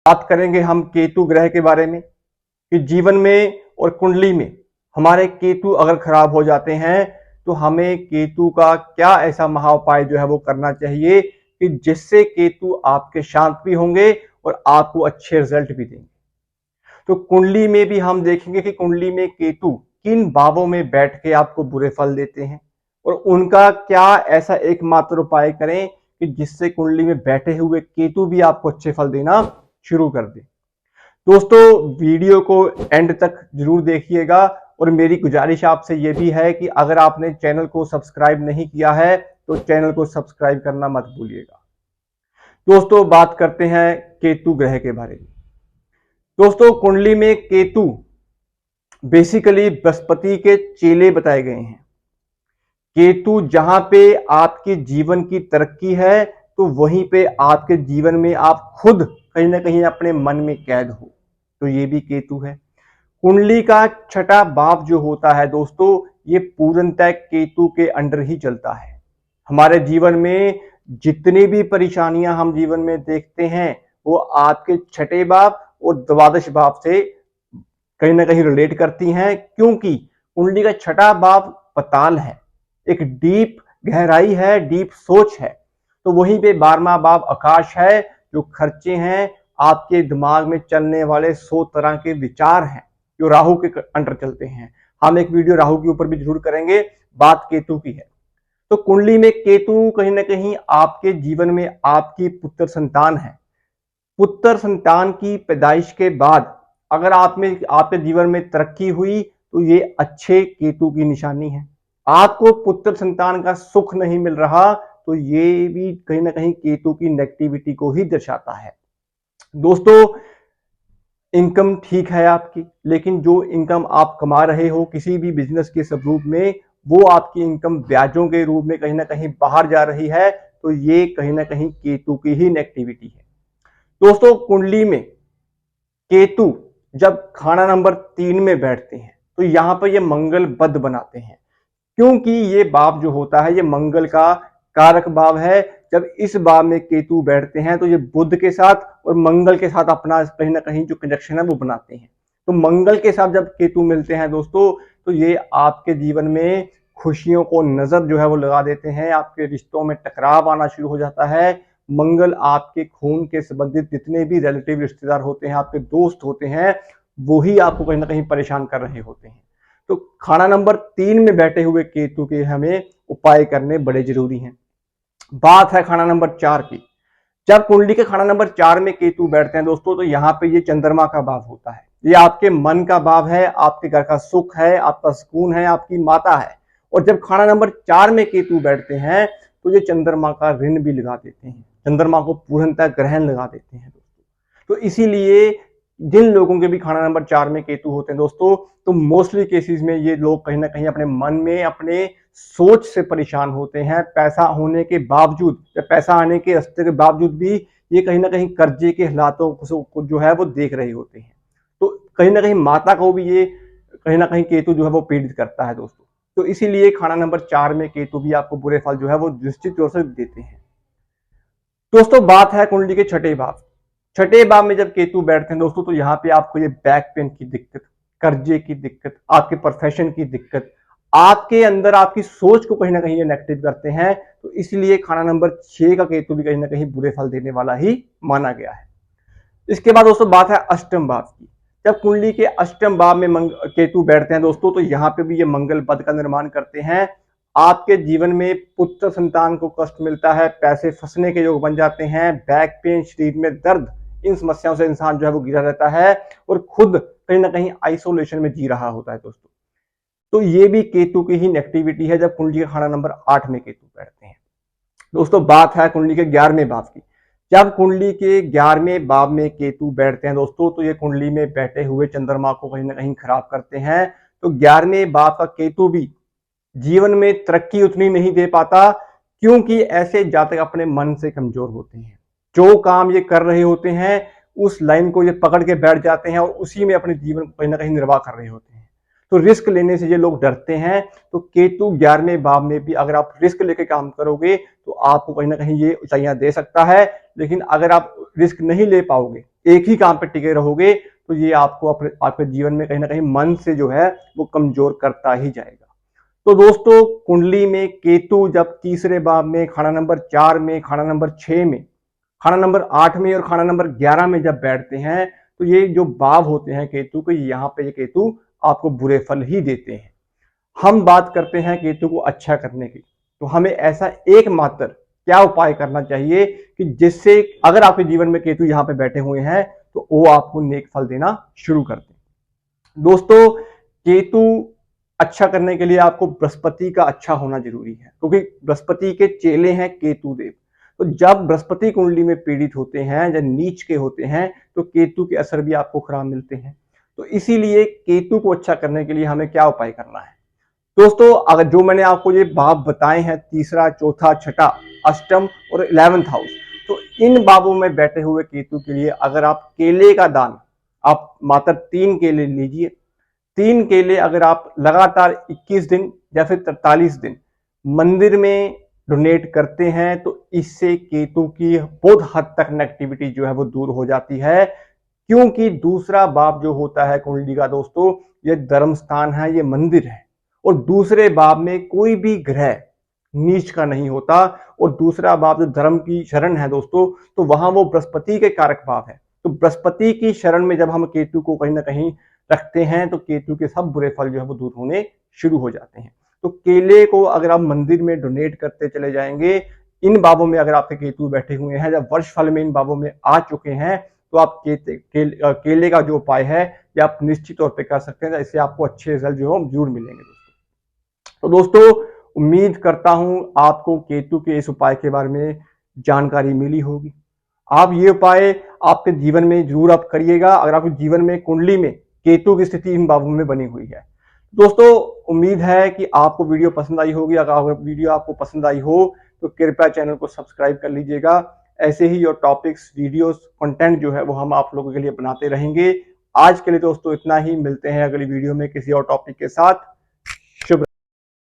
बात करेंगे हम केतु ग्रह के बारे में कि जीवन में और कुंडली में हमारे केतु अगर खराब हो जाते हैं तो हमें केतु का क्या ऐसा महा उपाय जो है वो करना चाहिए कि जिससे केतु आपके शांत भी होंगे और आपको अच्छे रिजल्ट भी देंगे। तो कुंडली में भी हम देखेंगे कि कुंडली में केतु किन भावों में बैठ के आपको बुरे फल देते हैं और उनका क्या ऐसा एकमात्र उपाय करें कि जिससे कुंडली में बैठे हुए केतु भी आपको अच्छे फल देना शुरू कर दे। दोस्तों वीडियो को एंड तक जरूर देखिएगा और मेरी गुजारिश आपसे यह भी है कि अगर आपने चैनल को सब्सक्राइब नहीं किया है तो चैनल को सब्सक्राइब करना मत भूलिएगा। दोस्तों बात करते हैं केतु ग्रह के बारे में। दोस्तों कुंडली में केतु बेसिकली बृहस्पति के चेले बताए गए हैं। केतु जहां पे आपके जीवन की तरक्की है तो वहीं पे आपके जीवन में आप खुद कहीं ना कहीं अपने मन में कैद हो, तो ये भी केतु है। कुंडली का छठा भाव जो होता है दोस्तों, ये पूर्णतः केतु के अंडर ही चलता है। हमारे जीवन में जितनी भी परेशानियां हम जीवन में देखते हैं वो आपके छठे भाव और द्वादश भाव से कहीं ना कहीं रिलेट करती हैं, क्योंकि कुंडली का छठा भाव पाताल है, एक डीप गहराई है, डीप सोच है। तो वहीं पे 12वां भाव आकाश है, जो खर्चे हैं, आपके दिमाग में चलने वाले 100 तरह के विचार हैं जो राहु के अंडर चलते हैं। हम एक वीडियो राहु के ऊपर भी जरूर करेंगे, बात केतु की है। तो कुंडली में केतु कहीं ना कहीं आपके जीवन में आपकी पुत्र संतान है। पुत्र संतान की पैदाइश के बाद अगर आप में आपके जीवन में तरक्की हुई तो ये अच्छे केतु की निशानी है। आपको पुत्र संतान का सुख नहीं मिल रहा तो ये भी कहीं ना कहीं केतु की नेगेटिविटी को ही दर्शाता है। दोस्तों इनकम ठीक है आपकी, लेकिन जो इनकम आप कमा रहे हो किसी भी बिजनेस के स्वरूप में, वो आपकी इनकम ब्याजों के रूप में कहीं ना कहीं बाहर जा रही है, तो ये कहीं ना कहीं केतु की ही नेगेटिविटी है। दोस्तों कुंडली में केतु जब खाना नंबर 3 में बैठते हैं तो यहां पर ये मंगल बद बनाते हैं, क्योंकि ये भाव जो होता है ये मंगल का कारक भाव है। जब इस भाव में केतु बैठते हैं तो ये बुध के साथ और मंगल के साथ अपना कहीं ना कहीं जो कनेक्शन है वो बनाते हैं। तो मंगल के साथ जब केतु मिलते हैं दोस्तों तो ये आपके जीवन में खुशियों को नजर जो है वो लगा देते हैं, आपके रिश्तों में टकराव आना शुरू हो जाता है। मंगल आपके खून के संबंधित जितने भी रिलेटिव रिश्तेदार होते हैं, आपके दोस्त होते हैं, वो ही आपको कहीं ना कहीं परेशान कर रहे होते हैं। तो खाना नंबर 3 में बैठे हुए केतु के हमें उपाय करने बड़े जरूरी हैं। बात है खाना नंबर 4 की। जब कुंडली के खाना नंबर 4 में केतु बैठते हैं दोस्तों तो यहाँ पे ये चंद्रमा का भाव होता है, ये आपके मन का भाव है, आपके घर का सुख है, आपका सुकून है, आपकी माता है। और जब खाना नंबर 4 में केतु बैठते हैं तो ये चंद्रमा का ऋण भी लगा देते हैं, चंद्रमा को पूर्णतः ग्रहण लगा देते हैं दोस्तों। तो इसीलिए जिन लोगों के भी खाना नंबर 4 में केतु होते हैं दोस्तों, तो मोस्टली केसेस में ये लोग कहीं ना कहीं अपने मन में अपने सोच से परेशान होते हैं। पैसा होने के बावजूद या पैसा आने के रास्ते के बावजूद भी ये कहीं ना कहीं कर्जे के हालातों को जो है वो देख रहे होते हैं। तो कहीं ना कहीं माता को भी ये कहीं ना कहीं केतु जो है वो पीड़ित करता है दोस्तों। तो इसीलिए खाना नंबर 4 में केतु भी आपको बुरे फल जो है वो निश्चित तौर से देते हैं। दोस्तों बात है कुंडली के छठे भाव। छठे भाव में जब केतु बैठते हैं दोस्तों तो यहाँ पे आपको ये बैक पेन की दिक्कत, कर्जे की दिक्कत, आपके प्रोफेशन की दिक्कत, आपके अंदर आपकी सोच को कहीं ना कहीं ये नेगेटिव करते हैं। तो इसलिए खाना नंबर 6 का केतु भी कहीं ना कहीं बुरे फल देने वाला ही माना गया है। इसके बाद दोस्तों बात है अष्टम भाव की। जब कुंडली के अष्टम भाव में केतु बैठते हैं दोस्तों तो यहाँ पे भी ये मंगल पद का निर्माण करते हैं। आपके जीवन में पुत्र संतान को कष्ट मिलता है, पैसे फंसने के योग बन जाते हैं, बैक पेन, शरीर में दर्द, इन समस्याओं से इंसान जो है वो घिरा रहता है और खुद कहीं ना कहीं आइसोलेशन में जी रहा होता है दोस्तों। तो ये भी केतु की ही नेगेटिविटी है जब कुंडली के खाना नंबर 8 में केतु बैठते हैं। दोस्तों बात है कुंडली के 11वें भाव की। जब कुंडली के 11वें भाव में केतु बैठते हैं दोस्तों तो ये कुंडली में बैठे हुए चंद्रमा को कहीं ना कहीं खराब करते हैं। तो 11वें भाव का केतु भी जीवन में तरक्की उतनी नहीं दे पाता, क्योंकि ऐसे जातक अपने मन से कमजोर होते हैं। जो काम ये कर रहे होते हैं उस लाइन को ये पकड़ के बैठ जाते हैं और उसी में अपने जीवन को कहीं ना कहीं निर्वाह कर रहे होते हैं। तो रिस्क लेने से ये लोग डरते हैं। तो केतु 11वें भाव में भी अगर आप रिस्क लेके काम करोगे तो आपको कहीं ना कहीं ये ऊंचाइयां दे सकता है। लेकिन अगर आप रिस्क नहीं ले पाओगे, एक ही काम पे टिके रहोगे, तो ये आपको आपके जीवन में कहीं ना कहीं मन से जो है वो कमजोर करता ही जाएगा। तो दोस्तों, कुंडली में केतु जब तीसरे भाव में, खाना नंबर 4 में, खाना नंबर 6 में, खाना नंबर 8 में और खाना नंबर 11 में जब बैठते हैं, तो ये जो भाव होते हैं केतु के, यहाँ पे ये केतु आपको बुरे फल ही देते हैं। हम बात करते हैं केतु को अच्छा करने की, तो हमें ऐसा एकमात्र क्या उपाय करना चाहिए कि जिससे अगर आपके जीवन में केतु यहाँ पे बैठे हुए हैं तो वो आपको नेक फल देना शुरू कर दें। दोस्तों, केतु अच्छा करने के लिए आपको बृहस्पति का अच्छा होना जरूरी है, क्योंकि बृहस्पति के चेले हैं केतु देव। तो जब बृहस्पति कुंडली में पीड़ित होते हैं, जब नीच के होते हैं, तो केतु के असर भी आपको खराब मिलते हैं। तो इसीलिए केतु को अच्छा करने के लिए हमें क्या उपाय करना है दोस्तों? अगर जो मैंने आपको ये भाव बताए हैं, तीसरा, चौथा, छठा, अष्टम और 11th हाउस, तो इन भावों में बैठे हुए केतु के लिए अगर आप केले का दान, आप मात्र 3 केले लीजिए। 3 केले अगर आप लगातार 21 दिन या फिर 43 दिन मंदिर में डोनेट करते हैं, तो इससे केतु की बहुत हद तक नेगेटिविटी जो है वो दूर हो जाती है। क्योंकि दूसरा भाव जो होता है कुंडली का दोस्तों, ये धर्म स्थान है, ये मंदिर है, और दूसरे भाव में कोई भी ग्रह नीच का नहीं होता। और दूसरा भाव जो धर्म की शरण है दोस्तों, तो वहां वो बृहस्पति के कारक भाव है। तो बृहस्पति की शरण में जब हम केतु को कहीं ना कहीं रखते हैं, तो केतु के सब बुरे फल जो है वो दूर होने शुरू हो जाते हैं। तो केले को अगर आप मंदिर में डोनेट करते चले जाएंगे, इन भावों में अगर आपके केतु बैठे हुए हैं, जब वर्ष फल में इन भावों में आ चुके हैं, तो आप केले का जो उपाय है ये आप निश्चित तौर पे कर सकते हैं। इससे आपको अच्छे रिजल्ट जो है जरूर मिलेंगे दोस्तों। तो दोस्तों, उम्मीद करता हूं आपको केतु के इस उपाय के बारे में जानकारी मिली होगी। आप ये उपाय आपके जीवन में जरूर आप करिएगा अगर आपके जीवन में कुंडली में केतु की स्थिति इन भावों में बनी हुई है। दोस्तों, उम्मीद है कि आपको वीडियो पसंद आई होगी। अगर वीडियो आपको पसंद आई हो तो कृपया चैनल को सब्सक्राइब कर लीजिएगा। ऐसे ही और टॉपिक्स, वीडियोस, कंटेंट जो है वो हम आप लोगों के लिए बनाते रहेंगे। आज के लिए दोस्तों इतना ही, मिलते हैं अगली वीडियो में किसी और टॉपिक के साथ।